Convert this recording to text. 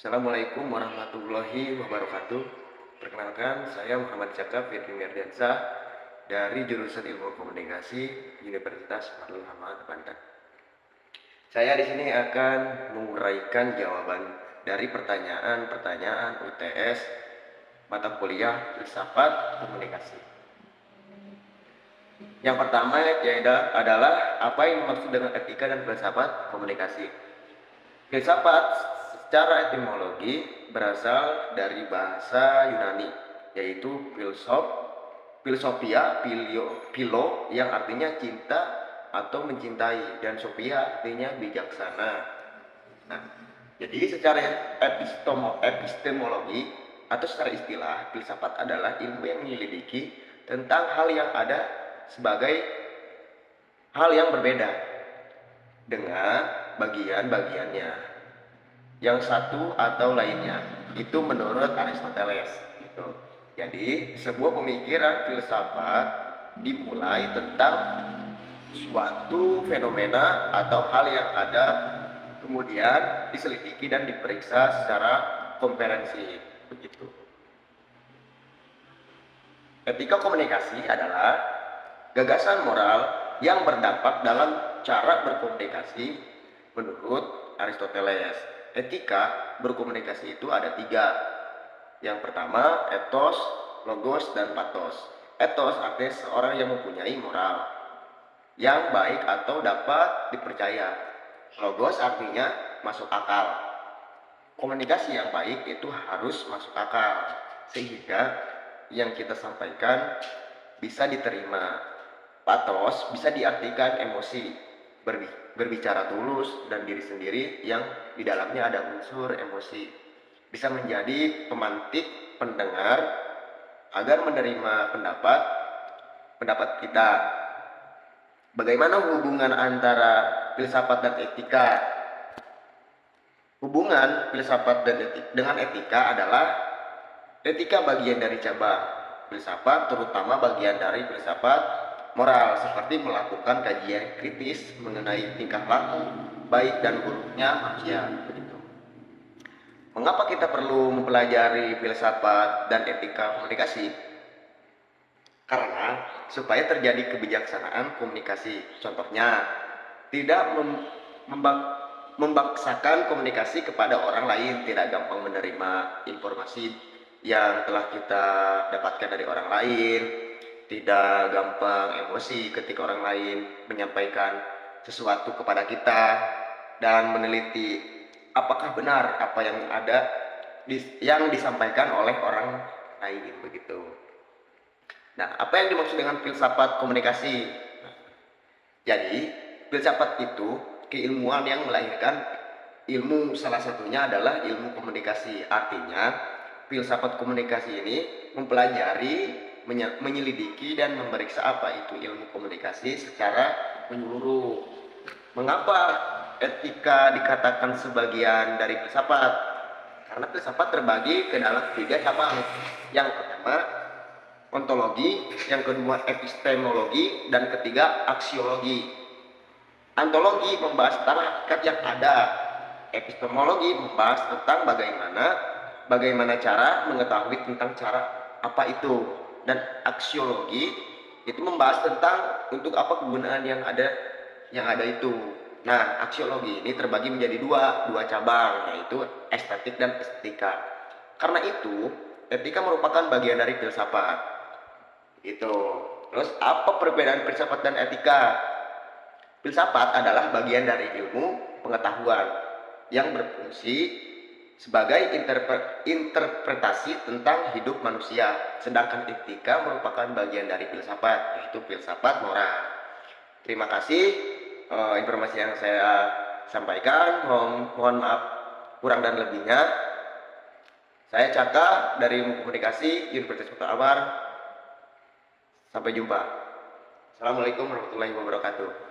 Assalamualaikum warahmatullahi wabarakatuh. Perkenalkan, saya Muhammad Cakap Firly Merdiansyah dari jurusan Ilmu Komunikasi Universitas Fadlul Hamad, Banten. Saya di sini akan menguraikan jawaban dari pertanyaan-pertanyaan UTS mata kuliah filsafat komunikasi. Yang pertama adalah apa yang dimaksud dengan etika dan filsafat komunikasi. Filsafat secara etimologi berasal dari bahasa Yunani, yaitu philosophia, philo yang artinya cinta atau mencintai, dan sophia artinya bijaksana. Nah, jadi secara epistemologi atau secara istilah, filsafat adalah ilmu yang menyelidiki tentang hal yang ada sebagai hal yang berbeda dengan bagian-bagiannya yang satu atau lainnya. Itu menurut Aristoteles gitu. Jadi sebuah pemikiran filsafat dimulai tentang suatu fenomena atau hal yang ada, kemudian diselidiki dan diperiksa secara komprehensif begitu. Etika komunikasi adalah gagasan moral yang berdampak dalam cara berkomunikasi menurut Aristoteles. Etika berkomunikasi itu ada 3. Yang pertama, ethos, logos, dan pathos. Ethos artinya seorang yang mempunyai moral yang baik atau dapat dipercaya. Logos artinya masuk akal. Komunikasi yang baik itu harus masuk akal sehingga yang kita sampaikan bisa diterima. Pathos bisa diartikan emosi, berbicara tulus dan diri sendiri yang di dalamnya ada unsur emosi. Bisa menjadi pemantik pendengar agar menerima pendapat kita. Bagaimana hubungan antara filsafat dan etika? Hubungan filsafat dengan etika adalah etika bagian dari cabang filsafat, terutama bagian dari filsafat moral, seperti melakukan kajian kritis mengenai tingkah laku baik dan buruknya manusia. Begitu. Mengapa kita perlu mempelajari filsafat dan etika komunikasi? Karena supaya terjadi kebijaksanaan komunikasi. Contohnya, tidak membaksakan komunikasi kepada orang lain, tidak gampang menerima informasi yang telah kita dapatkan dari orang lain, tidak gampang emosi ketika orang lain menyampaikan sesuatu kepada kita, dan meneliti apakah benar apa yang ada yang disampaikan oleh orang lain begitu. Nah, apa yang dimaksud dengan filsafat komunikasi? Jadi, filsafat itu keilmuan yang melahirkan ilmu, salah satunya adalah ilmu komunikasi. Artinya, filsafat komunikasi ini mempelajari, menyelidiki dan memeriksa apa itu ilmu komunikasi secara menyeluruh. Mengapa etika dikatakan sebagian dari filsafat? Karena filsafat terbagi ke dalam 3 cabang. Yang pertama ontologi, yang kedua epistemologi, dan ketiga aksiologi. Ontologi membahas tentang hakikat yang ada. Epistemologi membahas tentang bagaimana cara mengetahui tentang cara apa itu, dan aksiologi itu membahas tentang untuk apa kegunaan yang ada itu. Nah, aksiologi ini terbagi menjadi dua cabang, yaitu estetik dan estetika. Karena itu, etika merupakan bagian dari filsafat. Itu. Terus apa perbedaan filsafat dan etika? Filsafat adalah bagian dari ilmu pengetahuan yang berfungsi sebagai interpretasi tentang hidup manusia, sedangkan etika merupakan bagian dari filsafat, yaitu filsafat moral. Terima kasih informasi yang saya sampaikan. Mohon maaf kurang dan lebihnya. Saya Caka dari Ilmu Komunikasi Universitas Fadlul Hamad. Sampai jumpa. Assalamualaikum warahmatullahi wabarakatuh.